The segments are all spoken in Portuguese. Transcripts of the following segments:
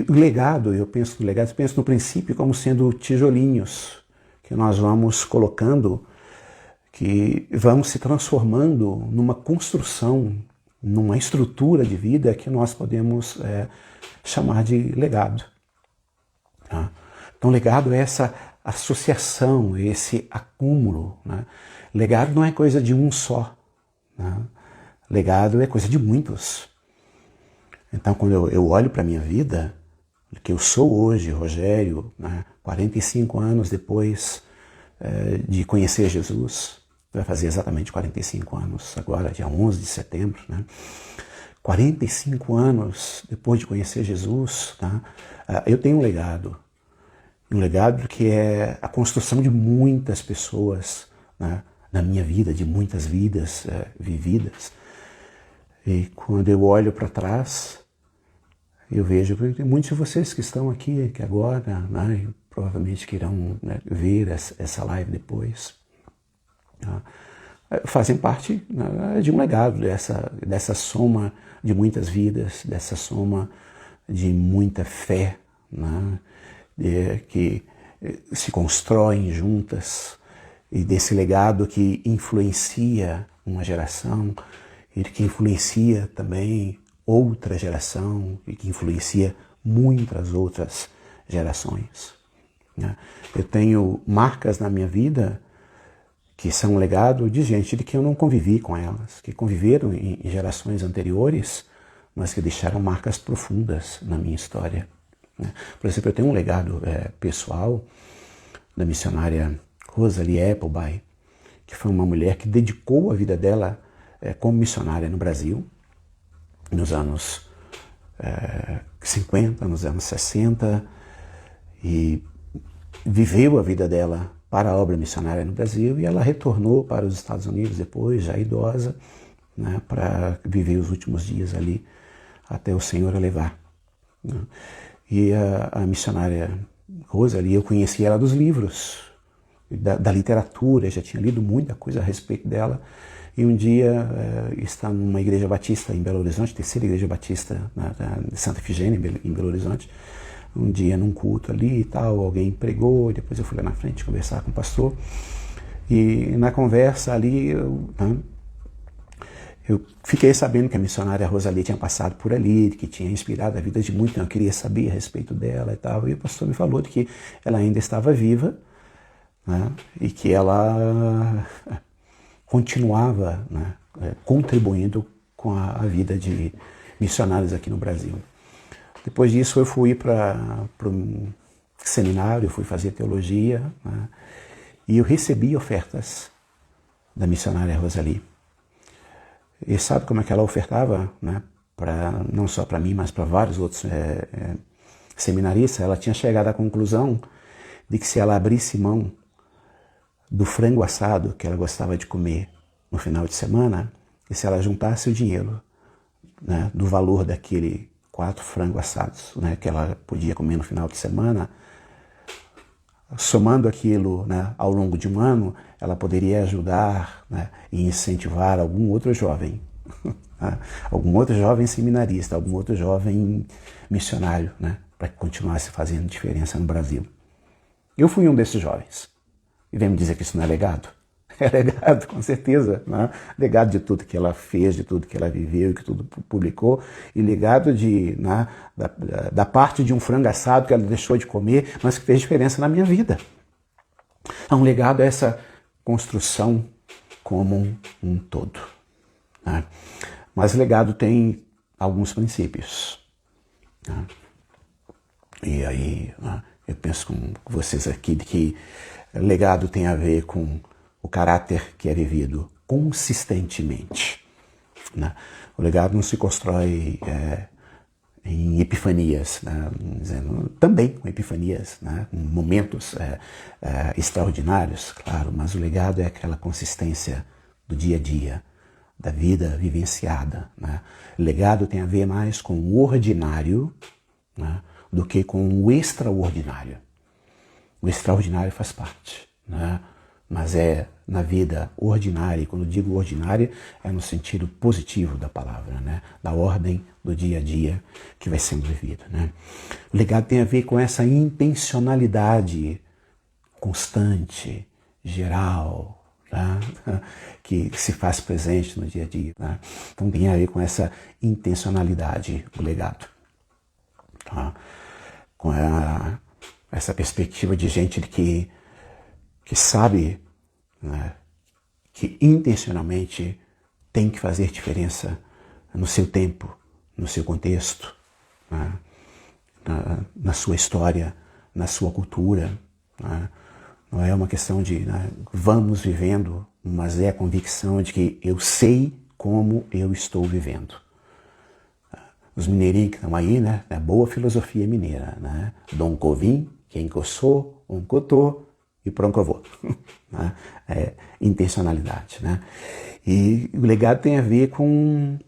O legado, eu penso no legado, penso no princípio como sendo tijolinhos que nós vamos colocando, que vão se transformando numa construção, numa estrutura de vida que nós podemos chamar de legado. Tá? Então, legado é essa associação, esse acúmulo. Né? Legado não é coisa de um só. Né? Legado é coisa de muitos. Então, quando eu olho para a minha vida, o que eu sou hoje, Rogério, né, 45 anos depois de conhecer Jesus, vai fazer exatamente 45 anos, agora dia 11 de setembro, né? 45 anos depois de conhecer Jesus, tá? Eu tenho um legado que é a construção de muitas pessoas, né, na minha vida, de muitas vidas vividas. E quando eu olho para trás, eu vejo que tem muitos de vocês que estão aqui, que agora, né, provavelmente que irão, né, ver essa live depois, tá? Fazem parte, né, de um legado, dessa soma de muitas vidas, dessa soma de muita fé, né, que se constroem juntas, e desse legado que influencia uma geração e que influencia também outra geração e que influencia muitas outras gerações. Eu tenho marcas na minha vida que são um legado de gente de que eu não convivi com elas, que conviveram em gerações anteriores, mas que deixaram marcas profundas na minha história. Por exemplo, eu tenho um legado pessoal da missionária Rosalie Appleby, que foi uma mulher que dedicou a vida dela como missionária no Brasil, nos anos 50, nos anos 60, e viveu a vida dela para a obra missionária no Brasil, e ela retornou para os Estados Unidos depois, já idosa, né, para viver os últimos dias ali, até o Senhor a levar. Né? E a missionária Rosalie, eu conheci ela dos livros, da literatura, já tinha lido muita coisa a respeito dela, e um dia está numa igreja batista em Belo Horizonte, terceira igreja batista de Santa Efigênia, em Belo Horizonte, um dia num culto ali e tal, alguém pregou, e depois eu fui lá na frente conversar com o pastor, e na conversa ali eu fiquei sabendo que a missionária Rosalie tinha passado por ali, que tinha inspirado a vida de muitos, então eu queria saber a respeito dela e tal, e o pastor me falou de que ela ainda estava viva, né, e que ela continuava, né, contribuindo com a vida de missionários aqui no Brasil. Depois disso eu fui para um seminário, eu fui fazer teologia, né, e eu recebi ofertas da missionária Rosalie. E sabe como é que ela ofertava, né, não só para mim, mas para vários outros seminaristas? Ela tinha chegado à conclusão de que se ela abrisse mão do frango assado que ela gostava de comer no final de semana, e se ela juntasse o dinheiro, né, do valor daquele 4 frangos assados, né, que ela podia comer no final de semana, somando aquilo, né, ao longo de um ano, ela poderia ajudar, né, e incentivar algum outro jovem, algum outro jovem seminarista, algum outro jovem missionário, né, para que continuasse fazendo diferença no Brasil. Eu fui um desses jovens. E vem me dizer que isso não é legado? É legado, com certeza. Né? Legado de tudo que ela fez, de tudo que ela viveu, que tudo publicou. E legado né, da parte de um frango assado que ela deixou de comer, mas que fez diferença na minha vida. Então, legado é essa construção como um todo. Né? Mas legado tem alguns princípios. Né? E aí, né, eu penso com vocês aqui de que legado tem a ver com o caráter que é vivido consistentemente. Né? O legado não se constrói em epifanias, né? Também com epifanias, né? Momentos extraordinários, claro, mas o legado é aquela consistência do dia a dia, da vida vivenciada. Né? O legado tem a ver mais com o ordinário, né, do que com o extraordinário. O extraordinário faz parte, né? Mas é na vida ordinária. E quando digo ordinária, é no sentido positivo da palavra, né? Da ordem do dia a dia que vai sendo vivido, né? O legado tem a ver com essa intencionalidade constante, geral, tá? Que se faz presente no dia a dia. Tá? Então tem a ver com essa intencionalidade, o legado. Tá? Com essa perspectiva de gente que sabe, né, que intencionalmente tem que fazer diferença no seu tempo, no seu contexto, né, na sua história, na sua cultura. Né. Não é uma questão de vamos vivendo, mas é a convicção de que eu sei como eu estou vivendo. Os mineirinhos que estão aí, né? É boa filosofia mineira, né? Dom Covim, quem que eu sou, um cotô e pronto que eu vou. Né? É intencionalidade, né? E o legado tem a ver com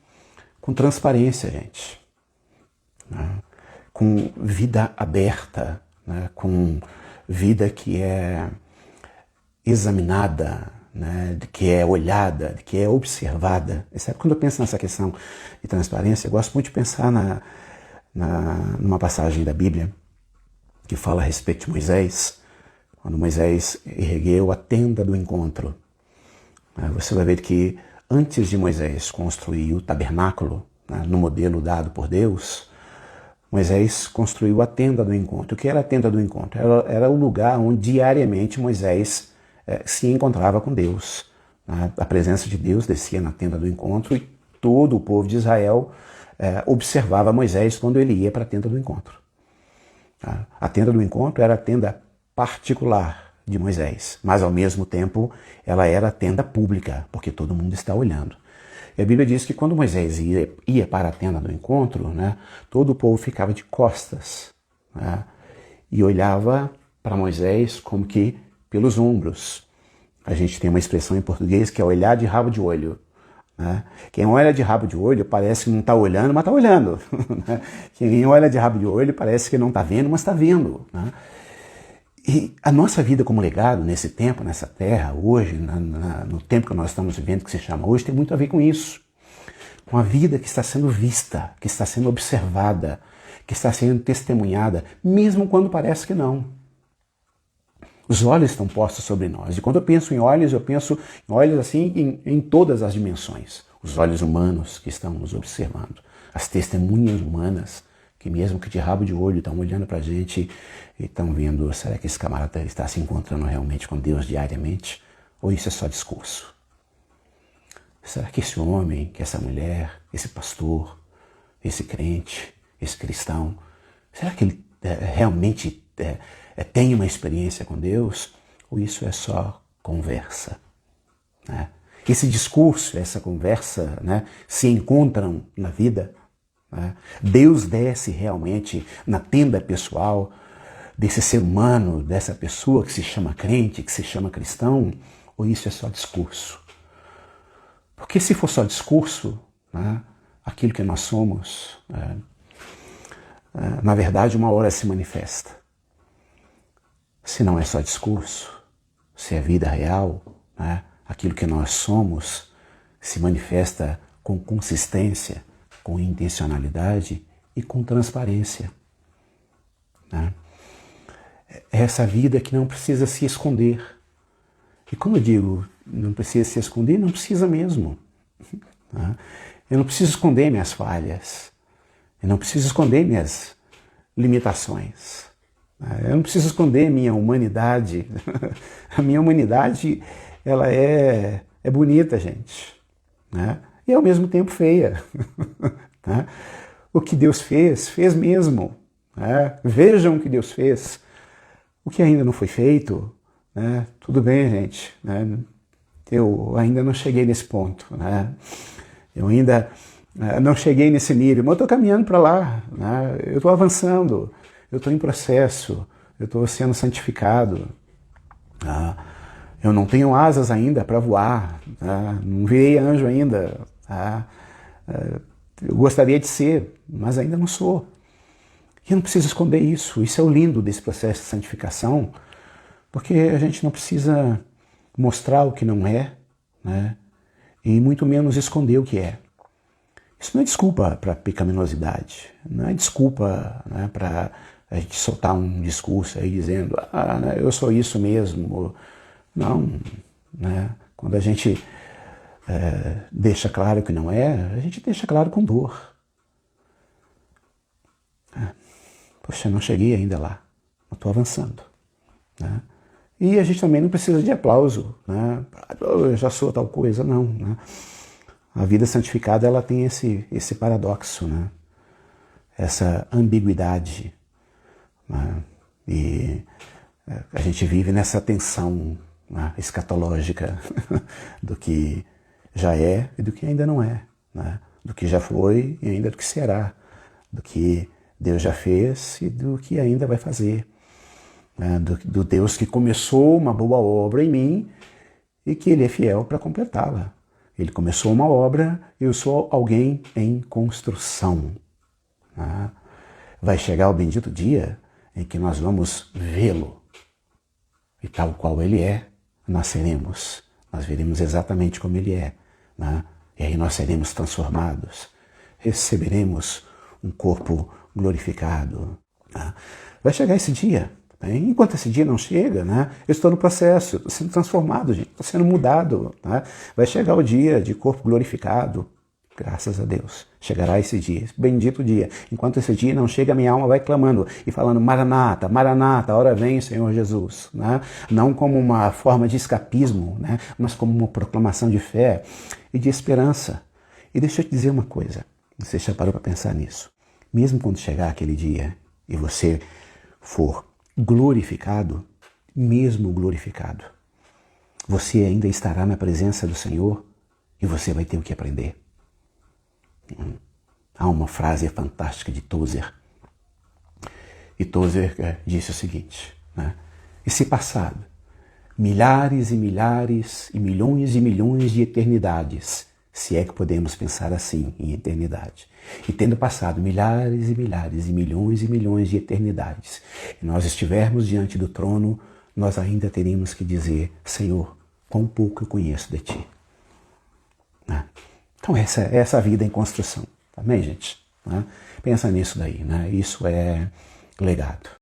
transparência, gente. Né? Com vida aberta, né? Com vida que é examinada, né, que é olhada, que é observada. Sabe, quando eu penso nessa questão de transparência, eu gosto muito de pensar numa passagem da Bíblia que fala a respeito de Moisés, quando Moisés ergueu a tenda do encontro. Você vai ver que antes de Moisés construir o tabernáculo, né, no modelo dado por Deus, Moisés construiu a tenda do encontro. O que era a tenda do encontro? Era o lugar onde diariamente Moisés se encontrava com Deus. A presença de Deus descia na tenda do encontro e todo o povo de Israel observava Moisés quando ele ia para a tenda do encontro. A tenda do encontro era a tenda particular de Moisés, mas ao mesmo tempo ela era a tenda pública, porque todo mundo está olhando. E a Bíblia diz que quando Moisés ia para a tenda do encontro, né, todo o povo ficava de costas, né, e olhava para Moisés como que pelos ombros. A gente tem uma expressão em português que é olhar de rabo de olho. Né? Quem olha de rabo de olho parece que não está olhando, mas está olhando. Né? Quem olha de rabo de olho parece que não está vendo, mas está vendo. Né? E a nossa vida como legado nesse tempo, nessa terra, hoje, no tempo que nós estamos vivendo, que se chama hoje, tem muito a ver com isso. Com a vida que está sendo vista, que está sendo observada, que está sendo testemunhada, mesmo quando parece que não. Os olhos estão postos sobre nós. E quando eu penso em olhos assim em todas as dimensões. Os olhos humanos que estão nos observando. As testemunhas humanas que mesmo que de rabo de olho estão olhando para a gente e estão vendo, será que esse camarada está se encontrando realmente com Deus diariamente? Ou isso é só discurso? Será que esse homem, que essa mulher, esse pastor, esse crente, esse cristão, será que ele realmente tem uma experiência com Deus? Ou isso é só conversa? Né? Esse discurso, essa conversa, né, se encontram na vida? Né? Deus desce realmente na tenda pessoal desse ser humano, dessa pessoa que se chama crente, que se chama cristão? Ou isso é só discurso? Porque se for só discurso, né, aquilo que nós somos, na verdade, uma hora se manifesta. Se não é só discurso, se é vida real, né, aquilo que nós somos se manifesta com consistência, com intencionalidade e com transparência. Né? É essa vida que não precisa se esconder. E como eu digo, não precisa se esconder, não precisa mesmo. Né? Eu não preciso esconder minhas falhas. Eu não preciso esconder minhas limitações. Eu não preciso esconder minha humanidade. A minha humanidade, ela é bonita, gente. Né? E ao mesmo tempo feia. Né? O que Deus fez, fez mesmo. Né? Vejam o que Deus fez. O que ainda não foi feito, né? Tudo bem, gente. Né? Eu ainda não cheguei nesse ponto. Né? Eu ainda não cheguei nesse nível, mas eu estou caminhando para lá. Né? Eu estou avançando. Eu estou em processo, eu estou sendo santificado. Eu não tenho asas ainda para voar, não virei anjo ainda. Eu gostaria de ser, mas ainda não sou. E eu não preciso esconder isso. Isso é o lindo desse processo de santificação, porque a gente não precisa mostrar o que não é, né? E muito menos esconder o que é. Isso não é desculpa para pecaminosidade, não é desculpa, né, para a gente soltar um discurso aí dizendo, né, eu sou isso mesmo. Não, né? Quando a gente deixa claro que não é, a gente deixa claro com dor. Poxa, não cheguei ainda lá, eu estou avançando. Né? E a gente também não precisa de aplauso, né? Eu já sou tal coisa, não. Né? A vida santificada ela tem esse paradoxo, né? Essa ambiguidade. Né? E a gente vive nessa tensão, né, escatológica do que já é e do que ainda não é. Né? Do que já foi e ainda do que será. Do que Deus já fez e do que ainda vai fazer. Do Deus que começou uma boa obra em mim e que Ele é fiel para completá-la. Ele começou uma obra, eu sou alguém em construção. Vai chegar o bendito dia em que nós vamos vê-lo. E tal qual Ele é, nós seremos. Nós veremos exatamente como Ele é. E aí nós seremos transformados. Receberemos um corpo glorificado. Vai chegar esse dia. Enquanto esse dia não chega, né, eu estou no processo, estou sendo transformado, gente, estou sendo mudado. Né? Vai chegar o dia de corpo glorificado, graças a Deus. Chegará esse dia, esse bendito dia. Enquanto esse dia não chega, minha alma vai clamando e falando, Maranata, Maranata, hora vem, Senhor Jesus. Né? Não como uma forma de escapismo, né, mas como uma proclamação de fé e de esperança. E deixa eu te dizer uma coisa, você já parou para pensar nisso? Mesmo quando chegar aquele dia e você for glorificado, mesmo glorificado, você ainda estará na presença do Senhor e você vai ter o que aprender. Há uma frase fantástica de Tozer. E Tozer disse o seguinte, né? E se passado milhares e milhares e milhões de eternidades, se é que podemos pensar assim em eternidade, e tendo passado milhares e milhares e milhões de eternidades, e nós estivermos diante do trono, nós ainda teríamos que dizer, Senhor, quão pouco eu conheço de Ti. Né? Então essa é essa vida em construção. Amém, gente? Né? Pensa nisso daí. Né? Isso é legado.